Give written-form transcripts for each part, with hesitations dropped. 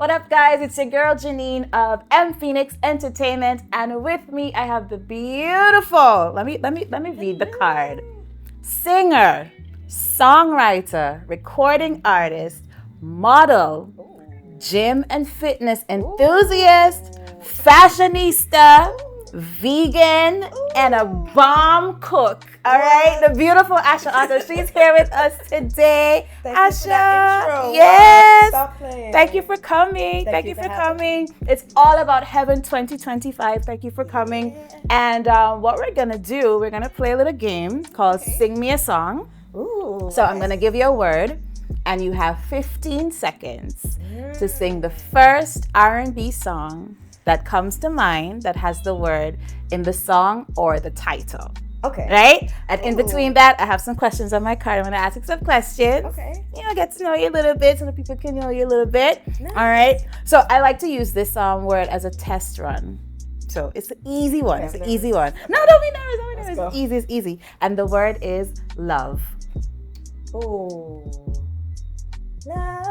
What up, guys? It's your girl Janine of M Phoenix Entertainment, and with me I have the beautiful. Let me read the card. Singer, songwriter, recording artist, model, gym and fitness enthusiast, fashionista, vegan, and a bomb cook. All right, the beautiful ASHER Otto. She's here with us today. Thank you for that intro. Yes. Stop playing. Thank you for coming. Thank you for coming. It's all about Heaven 2025. Thank you for coming. And what we're gonna do, we're gonna play a little game called Sing Me a Song. Ooh. So I'm gonna give you a word, and you have 15 seconds to sing the first R&B song that comes to mind that has the word in the song or the title. Okay. Right? And in between that, I have some questions on my card. I'm going to ask you some questions. Okay. Get to know you a little bit so that people can know you a little bit. Nice. All right? So I like to use this word as a test run. So it's an easy one. It's an easy one. No, don't be nervous. Don't be nervous. It's easy. It's easy. And the word is love. Ooh. Love.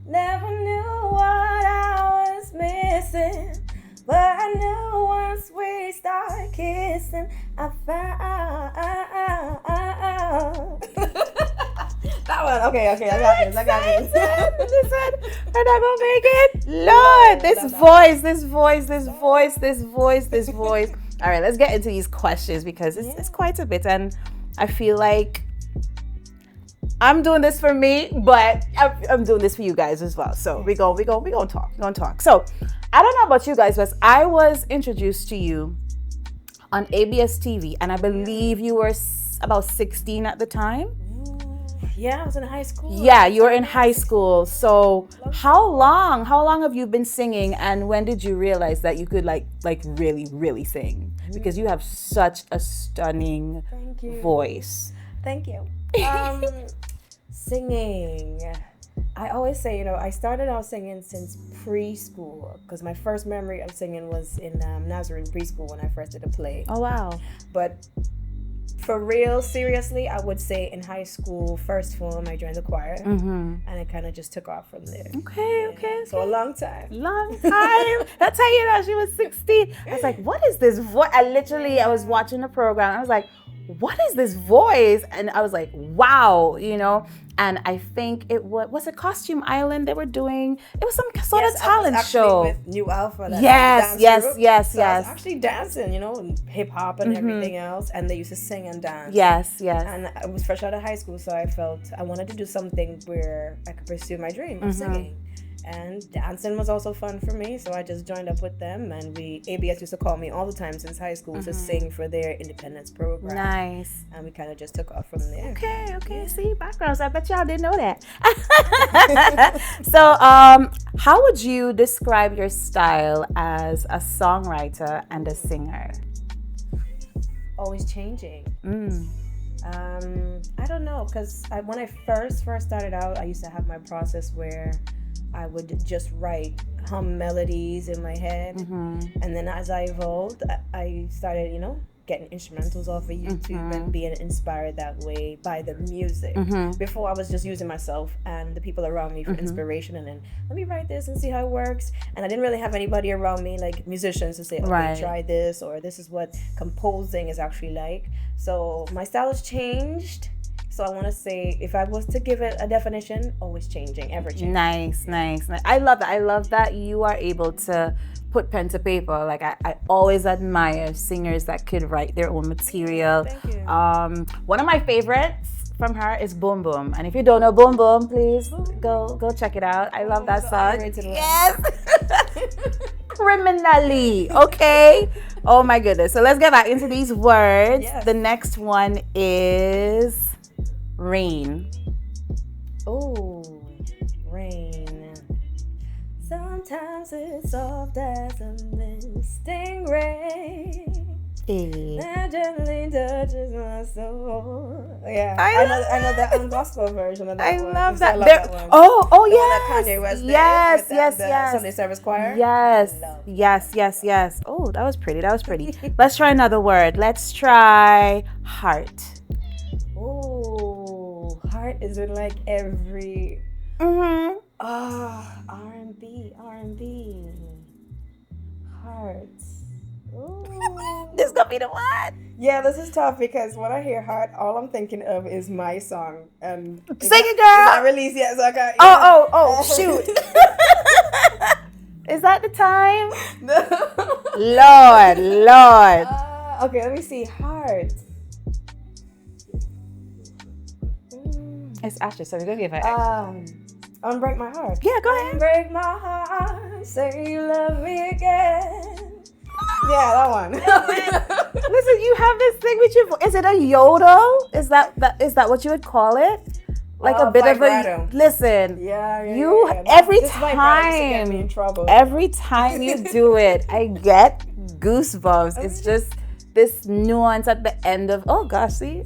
Never knew what I was missing. But I knew once we started kissing, I found that one. Okay, I got this. Listen, and I'm gonna make it. Lord, this voice. All right, let's get into these questions because it's quite a bit, and I feel like I'm doing this for me, but I'm doing this for you guys as well. So we gonna talk. So I don't know about you guys, but I was introduced to you on ABS TV, and I believe you were about 16 at the time. Yeah, I was in high school. Yeah, you were in high school. So how long have you been singing, and when did you realize that you could like really sing? Because you have such a stunning voice. Thank you. Singing. I always say, I started out singing since preschool because my first memory of singing was in Nazarene preschool when I first did a play. Oh, wow. But for real, seriously, I would say in high school, first form, I joined the choir, and it kind of just took off from there. Okay. So a long time. That's how you know she was 16. I was like, what is this voice? I was watching the program. I was like, what is this voice? And I was like, wow, And I think it was a Costume Island they were doing. It was some sort of talent show with New Alpha. Yes. I was actually dancing, hip hop and everything else, and they used to sing and dance. Yes. And I was fresh out of high school, so I felt I wanted to do something where I could pursue my dream of singing. And dancing was also fun for me, so I just joined up with them, and ABS used to call me all the time since high school to sing for their independence program. Nice. And we kind of just took off from there. Okay. Yeah. See, backgrounds. I bet y'all didn't know that. So, how would you describe your style as a songwriter and a singer? Always changing. I don't know, because when I first started out, I used to have my process where I would just hum melodies in my head. And then as I evolved, I started, getting instrumentals off of YouTube and being inspired that way by the music. Before, I was just using myself and the people around me for inspiration, and then let me write this and see how it works. And I didn't really have anybody around me, like musicians, to say, okay, try this, or this is what composing is actually like. So my style has changed. So I want to say, if I was to give it a definition, always changing, ever changing. Nice. I love that. I love that you are able to put pen to paper. Like I always admire singers that could write their own material. Thank you. One of my favorites from her is Boom Boom. And if you don't know Boom Boom, please go check it out. I love that song. Yes. Criminally. Okay. Oh my goodness. So let's get back into these words. Yes. The next one is rain. Oh, rain. Sometimes it's soft as a misting rain. That gently touches my soul. Yeah, I know that gospel version of that I one. love that. That one. Oh The yes. one that Kanye West did yes, with yes, the yes. Sunday service choir. Yes. Oh, that was pretty. Let's try another word. Let's try heart. Oh, heart is in like every R&B. Hearts. Ooh. This gonna be the one. Yeah, this is tough because when I hear heart, all I'm thinking of is my song. And Sing it, it's not girl. released yet, so I got. Oh, shoot. Is that the time? Lord. Okay, let me see. Heart. It's ASHER, so we're gonna give it. Unbreak My Heart. Yeah, go ahead. Break my heart, say you love me again. Yeah, that one. Listen, you have this thing with your voice. Is it a yodel? Is that what you would call it? Like a bit vibrato. of a listen. Yeah. Every This vibrato used to get me in time. trouble. Every time you do it, I get goosebumps. It's just this nuance at the end of. Oh gosh, see.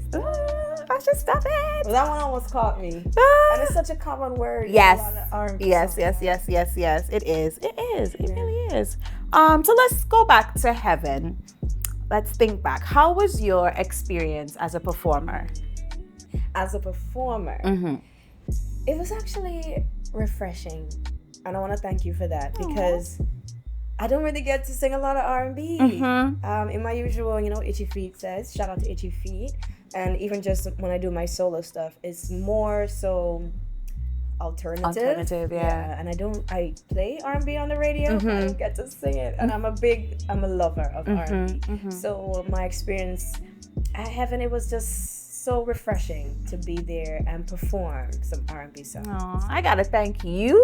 I should stop it. Well, that one almost caught me. And it's such a common word. Yes. In a lot of R&B Yes. songs. Yes. It is. It really is. So let's go back to heaven. Let's think back. How was your experience as a performer? As a performer, it was actually refreshing, and I want to thank you for that because I don't really get to sing a lot of R&B. In my usual, Itchy Feet says, shout out to Itchy Feet. And even just when I do my solo stuff, it's more so alternative. Yeah. And I play R&B on the radio, but I don't get to sing it. And I'm a lover of R&B. So my experience at Heaven, it was just so refreshing to be there and perform some R&B songs. Oh, I gotta thank you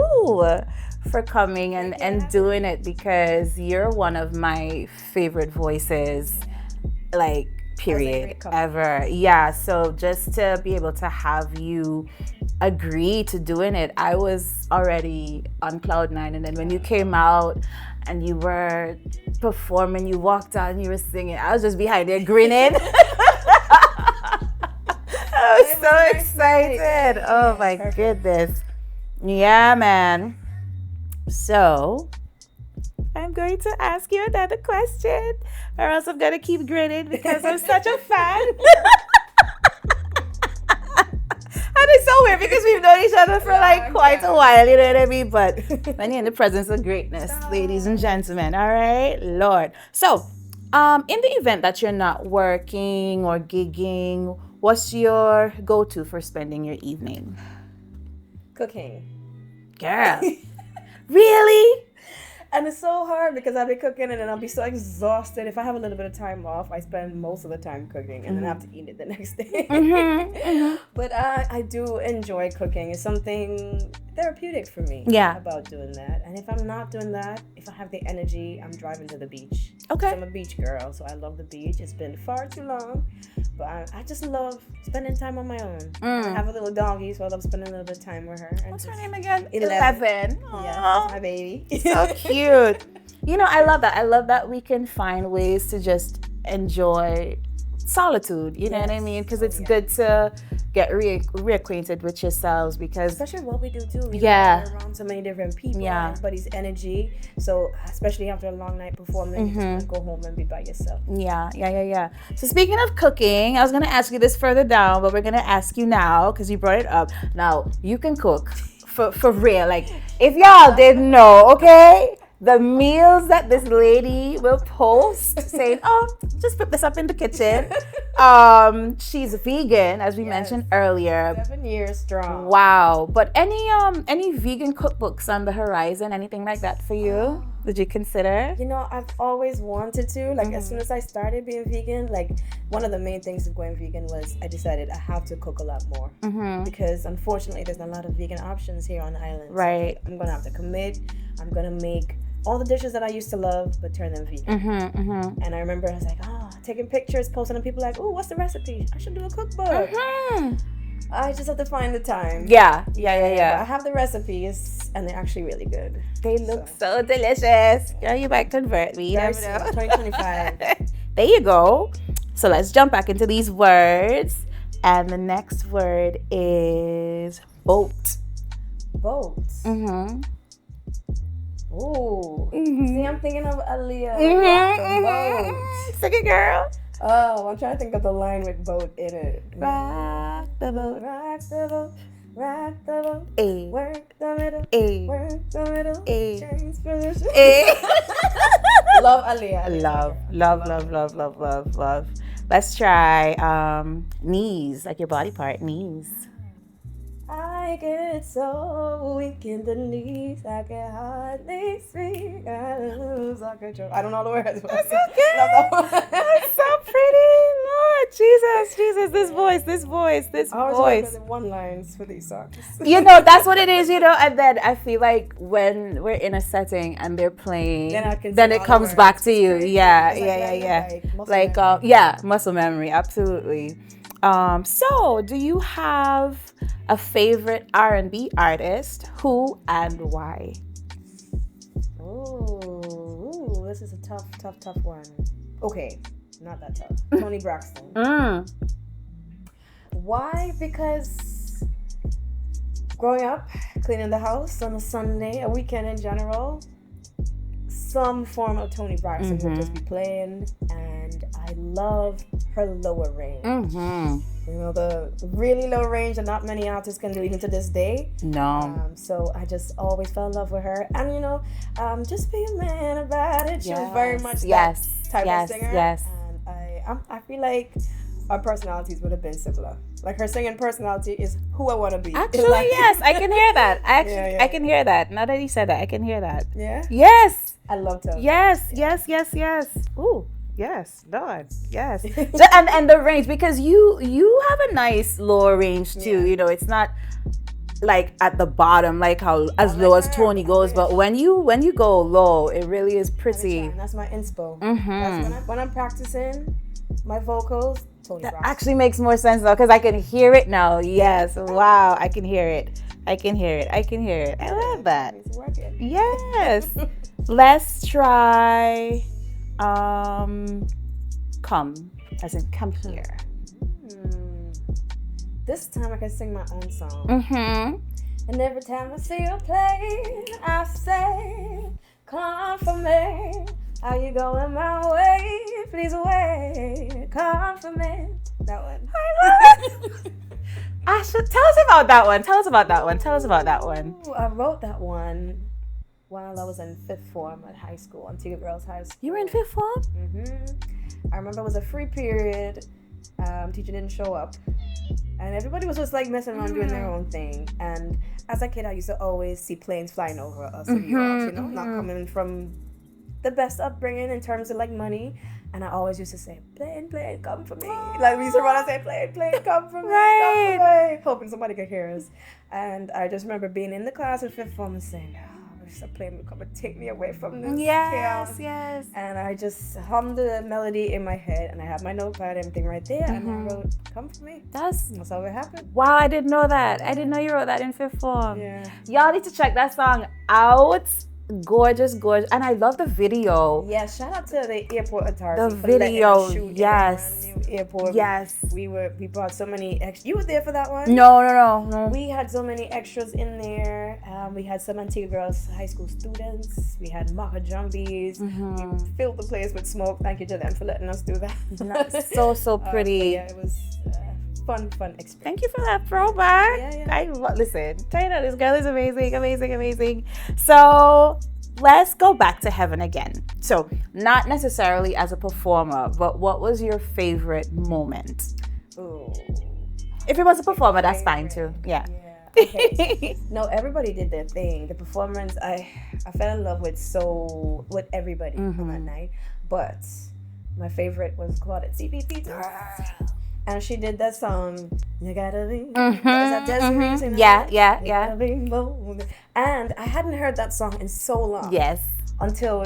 for coming and doing it because you're one of my favorite voices, like, period, ever. Yeah, so just to be able to have you agree to doing it, I was already on cloud nine, and then when you came out and you were performing, you walked out and you were singing, I was just behind there grinning. I was so excited. Oh my goodness. Yeah, man. So I'm going to ask you another question, or else I'm going to keep grinning because I'm such a fan. And it's so weird because we've known each other for like quite a while, you know what I mean? But when you're in the presence of greatness, ladies and gentlemen, all right? Lord. So, in the event that you're not working or gigging, what's your go-to for spending your evening? Cooking. Girl. Really? And it's so hard because I'll be cooking and then I'll be so exhausted. If I have a little bit of time off, I spend most of the time cooking and then I have to eat it the next day. But I do enjoy cooking. It's something therapeutic for me about doing that. And if I'm not doing that, if I have the energy, I'm driving to the beach. Okay. I'm a beach girl, so I love the beach. It's been far too long, but I just love spending time on my own. I have a little doggy, so I love spending a little bit of time with her. And what's her name again? 11. Aww. Yeah, that's my baby. So cute. You know, I love that. I love that we can find ways to just enjoy solitude. You know what I mean? Because it's good to get reacquainted with yourselves because especially what we do too. We're around so many different people. Everybody's energy. So especially after a long night performing, you just want to go home and be by yourself. Yeah. So speaking of cooking, I was gonna ask you this further down, but we're gonna ask you now because you brought it up. Now you can cook for real. Like if y'all didn't know, okay? The meals that this lady will post saying, oh, just put this up in the kitchen. She's vegan, as we mentioned earlier. 7 years strong. Wow. But any vegan cookbooks on the horizon, anything like that for you? Did you consider? You know, I've always wanted to. Like, as soon as I started being vegan, like, one of the main things of going vegan was I decided I have to cook a lot more. Because, unfortunately, there's not a lot of vegan options here on the island. Right. So I'm going to have to commit. I'm going to make all the dishes that I used to love, but turn them vegan. And I remember I was like, taking pictures, posting, and people like, oh, what's the recipe? I should do a cookbook. I just have to find the time. Yeah. I have the recipes, and they're actually really good. They look so delicious. Girl, you might convert me. You never know. 2025. There you go. So let's jump back into these words. And the next word is boat. Boat. Ooh. See, I'm thinking of Aaliyah. Boat. Sing it, girl. Oh, I'm trying to think of the line with boat in it. Rock the boat. Rock the boat. rock the boat, Ay. work the middle, Ay. work the middle, Ay. change position. Ay. Love Aaliyah. Love. Let's try knees, like your body part, knees. I get so weak in the knees, I can hardly speak. I lose all control. I don't know the words. That's okay. That's so pretty. Lord Jesus, this voice. I always remember the one lines for these songs. That's what it is, and then I feel like when we're in a setting and they're playing, then it comes back to you. Yeah. Muscle memory, absolutely. So do you have a favorite R&B artist? Who and why? Ooh, this is a tough one. Okay, not that tough. Toni Braxton. Why? Because growing up, cleaning the house on a Sunday, a weekend in general, some form of Toni Braxton would just be playing, and I love her lower range. The really low range that not many artists can do even to this day. No. So I just always fell in love with her, and just be a man about it. She was very much that type of singer. Yes. And I feel like our personalities would have been similar. Like her singing personality is who I want to be. Actually, yes, I can hear that. I can hear that. Now that you said that, I can hear that. Yeah. Yes. I love to. Yes. Ooh. Yes, Lord. Yes. and the range, because you have a nice lower range too. It's not like at the bottom, like how as low as Toni goes, but when you go low, it really is pretty. That's my inspo. That's when I'm practicing my vocals. Toni That Braxton. actually makes more sense though, because I can hear it now. Yes. Wow. I can hear it. I love that. It's working. Yes. Let's try come, as in come here. This time I can sing my own song. And every time I see you play, I say, come for me. How you going my way? Please wait. Come for me. That one. I love it. ASHER, tell us about that one. Ooh, I wrote that one while I was in 5th form at high school, Antigua Girls High School. You were in 5th form? I remember it was a free period. Teacher didn't show up. And everybody was just like messing around doing their own thing. And as a kid, I used to always see planes flying over us in New York, not coming from the best upbringing in terms of like money. And I always used to say, plane, come for me. Like we used to run and say, plane, come for me, come for me, hoping somebody could hear us. And I just remember being in the class in 5th form and saying, a plane would come and take me away from this chaos. Yes. And I just hummed the melody in my head, and I had my notepad, everything right there, and I wrote, come for me. That's how it happened. Wow, I didn't know that. I didn't know you wrote that in 5th form. Yeah. Y'all need to check that song out. Gorgeous. And I love the video. Yeah, shout out to the airport authority. The video, yes. In a brand new airport. Yes. We brought so many extras. You were there for that one? No. We had so many extras in there. We had some Antigua Girls High School students. We had Maka Jumbies. We filled the place with smoke. Thank you to them for letting us do that. so pretty. Yeah, it was fun experience. Thank you for that throwback. Yeah. Listen, tell you that this girl is amazing. So let's go back to Heaven again. So not necessarily as a performer, but what was your favorite moment? Ooh. If it was a performer, that's fine too. Yeah. Okay. No, everybody did their thing. The performance, I fell in love with everybody on that night. But my favorite was Claudette CPP. And she did that song, You Gotta Be. Is that Desiree? Yeah. And I hadn't heard that song in so long. Yes. Until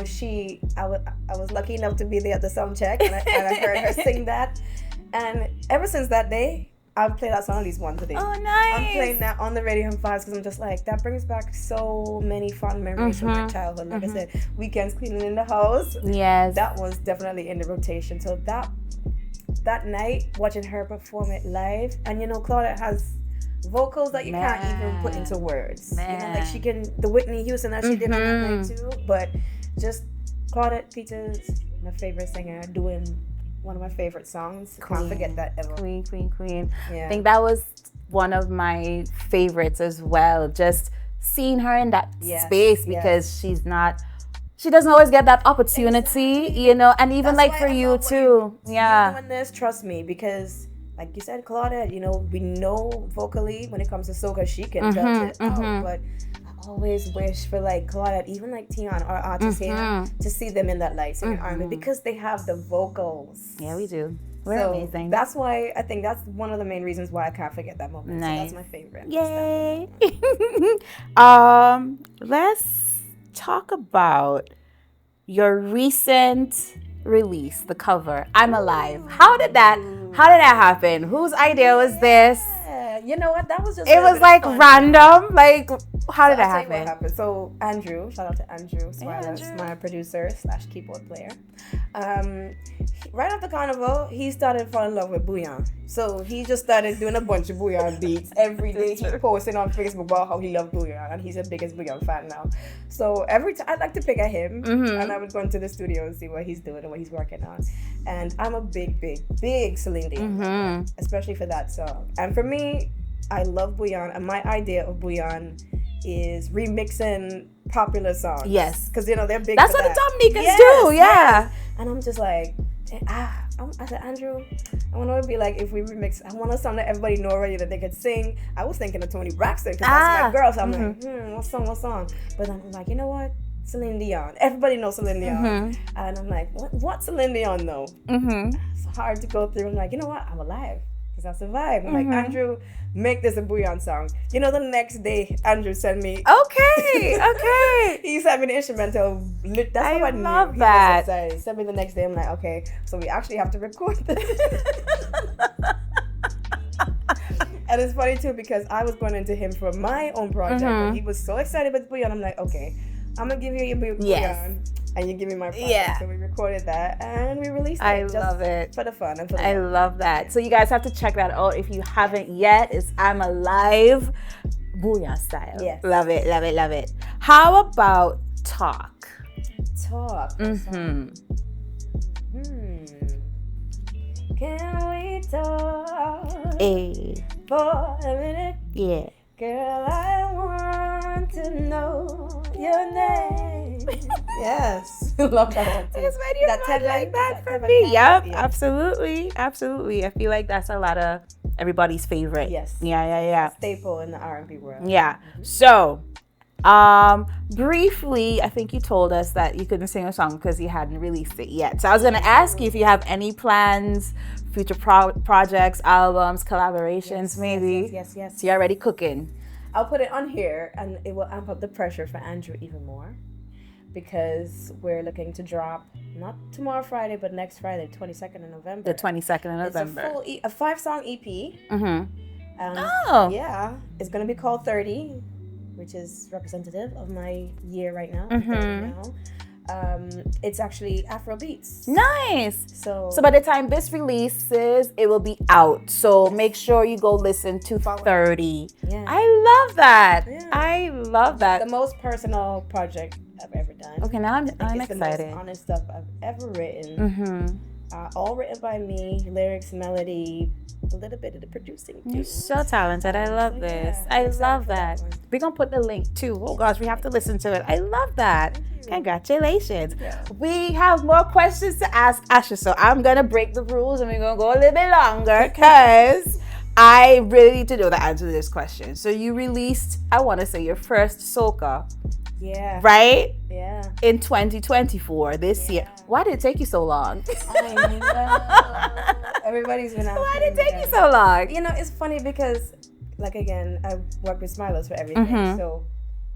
I was lucky enough to be there at the sound check, and I heard her sing that. And ever since that day, I've played that song at least once a day. Oh, nice. I'm playing that on the radio and files because I'm just like, that brings back so many fond memories from my childhood. Like I said, weekends cleaning in the house. Yes. That was definitely in the rotation. So that night, watching her perform it live, and Claudette has vocals that you can't even put into words. Like she can, the Whitney Houston that she did on that night too, but just Claudette Peters, my favorite singer, doing one of my favorite songs. Can't forget that ever. Queen. Yeah. I think that was one of my favorites as well. Just seeing her in that space because she doesn't always get that opportunity, you know, and even That's like why for I you love what too. you're doing this, trust me, because like you said, Claudette, you know, we know vocally when it comes to soca, she can belt it out, but I always wish for like Claudette, even like Tion or artists here, to see them in that light singing R&B because they have the vocals. Yeah, we do. We're amazing. That's why I think that's one of the main reasons why I can't forget that moment. Nice. So that's my favorite. Yay! Let's talk about your recent release, the cover, I'm Alive. How did that happen? Whose idea was this? You know what? That was just it was like random. Like, how did that happen? What happened? So Andrew, shout out to Andrew Smilas, my producer / keyboard player. Right after Carnival, he started falling in love with bouillon. So he just started doing a bunch of bouillon beats every day. He posting on Facebook about how he loved bouillon, and he's the biggest bouillon fan now. So every time I'd like to pick at him, and I would go into the studio and see what he's doing and what he's working on. And I'm a big Celine Dion fan, especially for that song. And for me, I love bouillon, and my idea of bouillon is remixing popular songs. Yes, because you know they're big. That's what the Dominicans do. Yeah. Yes. And I'm just like, I said, Andrew, I want to be like, if we remix, I want a song that everybody know already that they could sing. I was thinking of Toni Braxton because that's my girl. So I'm like, what song? But I'm like, you know what? Celine Dion. Everybody knows Celine Dion. And I'm like, what Celine Dion though? It's hard to go through. I'm like, you know what? I'm alive because I survived. I'm like, Andrew, make this a bouillon song. You know, the next day, Andrew sent me. Okay. He sent me the instrumental. That's how I love that. He sent me the next day. I'm like, okay, so we actually have to record this. And it's funny too because I was going into him for my own project, and he was so excited with bouillon. I'm like, okay, I'm gonna give you your bouillon, and you give me my project. Yeah. So we recorded that and we released it. I love it for the fun and for the I love that. So you guys have to check that out if you haven't yet. It's I'm Alive, bouillon style. Yes. Love it. How about Talk? Can we talk for a minute? Yeah. Girl, I want to know your name. Yes. Love that one too. It's when you that like that for me. Yep. Absolutely. I feel like that's a lot of everybody's favorite. Yes. Yeah. Staple in the R&B world. Yeah. So, briefly, I think you told us that you couldn't sing a song because you hadn't released it yet. So I was going to ask you if you have any plans, future projects, albums, collaborations, maybe. Yes. So you're already cooking. I'll put it on here, and it will amp up the pressure for Andrew even more, because we're looking to drop not tomorrow Friday, but next Friday, 22nd of November. The 22nd of November. It's a 5-song EP. Yeah, it's gonna be called 30, which is representative of my year right now. 30 now. It's actually Afro beats. Nice. So by the time this releases, it will be out. So make sure you go listen to 30. Yeah. I love that. Yeah. I love that. The most personal project I've ever done. Okay, now I'm it's excited. The most honest stuff I've ever written. All written by me, lyrics, melody, a little bit of the producing too. You're so talented. I love this. I love that. We're going to put the link too. Oh gosh, we have to listen to it. I love that. Congratulations. Yeah. We have more questions to ask ASHER, so I'm going to break the rules and we're going to go a little bit longer because I really need to know the answer to this question. So you released, I want to say, your first Soca. Yeah. Right? Yeah. In 2024, this year. Why did it take you so long? I know. Everybody's been asking. Why did it take you so long? You know, it's funny because, like, again, I work with Smilers for everything. So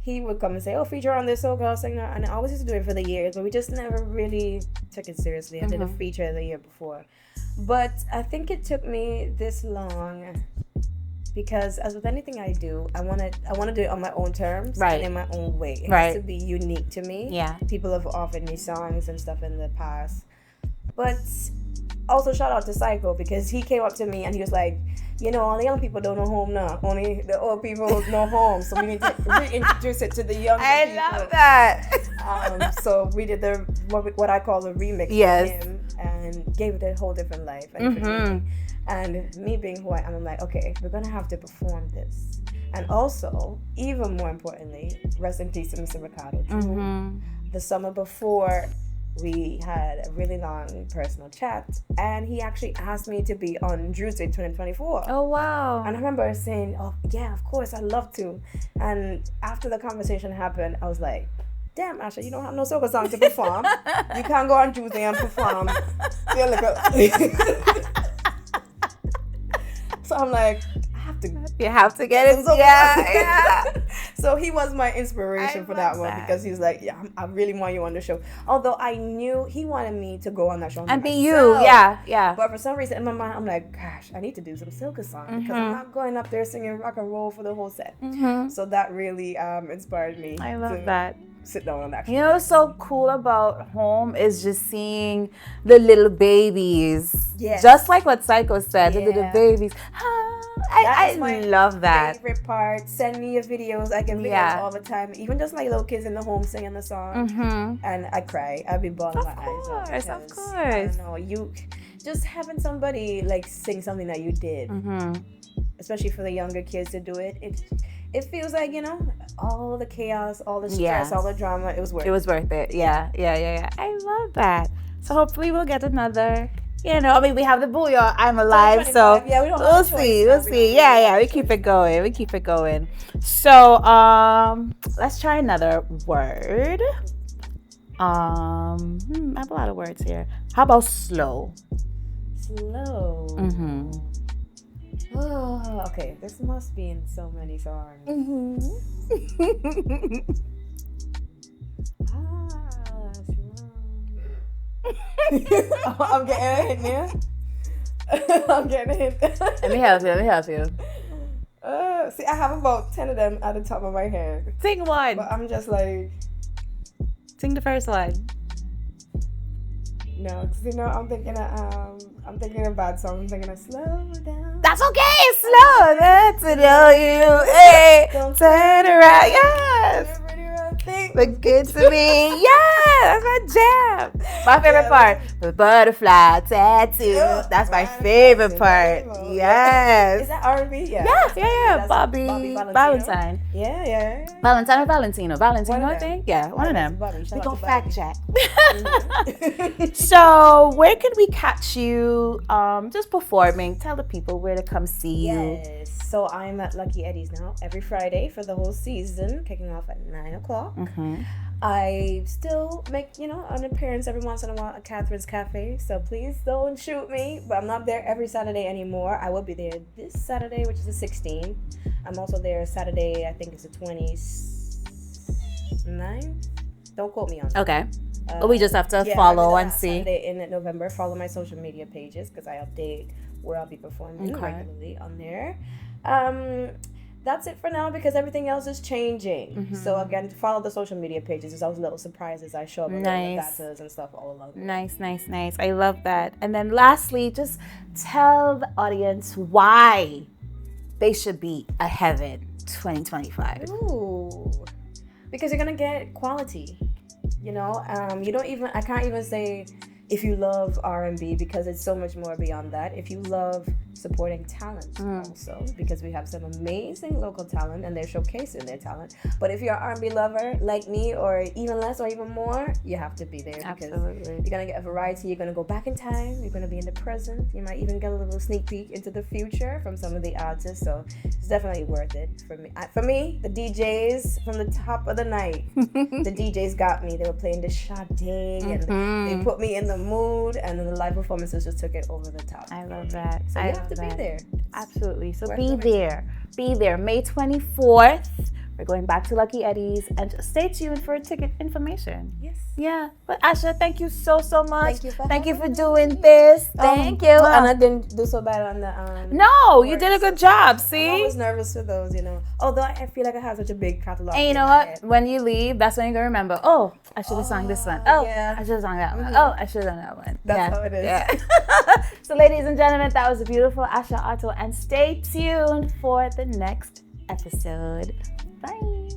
he would come and say, oh, feature on this Soca singer. And I always used to do it for the years, but we just never really took it seriously. I did a feature the year before. But I think it took me this long because, as with anything I do, I want to do it on my own terms and in my own way. It has to be unique to me. Yeah. People have offered me songs and stuff in the past. But also shout out to Psycho because he came up to me and he was like, you know, all the young people don't know home now. Only the old people know home. So we need to reintroduce it to the young people. I love that. So we did what I call the remix with him and gave it a whole different life. And And me being who I am, I'm like, okay, we're gonna have to perform this. And also, even more importantly, rest in peace to Mr. Ricardo. The summer before, we had a really long personal chat, and he actually asked me to be on Drew's Day 2024. Oh, wow. And I remember saying, oh, yeah, of course, I'd love to. And after the conversation happened, I was like, damn, Asha, you don't have no soca song to perform. You can't go on Drew's Day and perform. So I'm like, you have to get it. Yeah. So he was my inspiration for that one, because he's like, yeah, I really want you on the show. Although I knew he wanted me to go on that show and be myself. you. Yeah. But for some reason in my mind, I'm like, gosh, I need to do some soca songs, because I'm not going up there singing rock and roll for the whole set. So that really inspired me. I love that. Sit down on that. You know what's so cool about home is just seeing the little babies. Yes. Just like what Psycho said, the little babies. I love that. Favorite part. Send me your videos. I get videos all the time. Even just like little kids in the home singing the song. And I cry. I'd be bawling my eyes out. Of course. I don't know. You just having somebody like sing something that you did, especially for the younger kids to do it. It feels like, you know, all the chaos, all the stress, all the drama, it was worth it. It was worth it. Yeah. I love that. So hopefully we'll get another, you know, I mean, we have the Booyah, I'm Alive, so we don't we'll see. Yeah, we keep it going. So, let's try another word. I have a lot of words here. How about slow? Slow. Oh, okay. This must be in so many songs. I'm getting a hint here. I'm getting a hint. Let me help you. See, I have about 10 of them at the top of my head. Sing one. But I'm just like... Sing the first one. No, because you know, I'm thinking of bad song. I'm thinking of slow down. That's okay, slow. That's to know you. Hey, don't turn around. Yes. Look good to me. Yeah, that's my jam. My favorite part, the butterfly tattoo. That's my favorite part. Yes. Is that R&B? Yeah. Bobby Valentine. Yeah. Valentine or Valentino, I think. Yeah, one of them. We go fact check. So, where can we catch you? Just performing. Tell the people where to come see you. Yes. So I'm at Lucky Eddie's now every Friday for the whole season, kicking off at 9:00. I still make, an appearance every once in a while at Catherine's Cafe, so please don't shoot me, but I'm not there every Saturday anymore. I will be there this Saturday, which is the 16th. I'm also there Saturday, I think it's the 29th. Don't quote me on that. Okay. But we just have to follow and see. Saturday in November, follow my social media pages because I update where I'll be performing regularly on there. That's it for now because everything else is changing. So again, follow the social media pages. There's always little surprises I show up with datas and stuff all along. Nice. I love that. And then lastly, just tell the audience why they should be a Heaven 2025. Ooh, because you're gonna get quality. I can't even say if you love R&B because it's so much more beyond that. If you love supporting talent also, because we have some amazing local talent and they're showcasing their talent. But if you're an R&B lover like me, or even less or even more, you have to be there. Absolutely. Because you're going to get a variety. You're going to go back in time. You're going to be in the present. You might even get a little sneak peek into the future from some of the artists. So it's definitely worth it for me. For me, the DJs from the top of the night, the DJs got me. They were playing the Sade and they put me in the mood, and then the live performances just took it over the top. I love that. So you have to be there. Absolutely. So be there. May 24th. We're going back to Lucky Eddie's, and just stay tuned for ticket information. Yes. Yeah. But ASHER, thank you so much. Thank you for doing this. Thank you. And I didn't do so bad on the No, you did a good job. See? I was nervous for those, Although I feel like I have such a big catalog. And you know what? When you leave, that's when you're gonna remember. Oh, I should have sung this one. Oh, yeah. I should have sung that one. Oh, I should have done that one. That's how it is. Yeah. So, ladies and gentlemen, that was a beautiful ASHER Otto, and stay tuned for the next episode. Bye.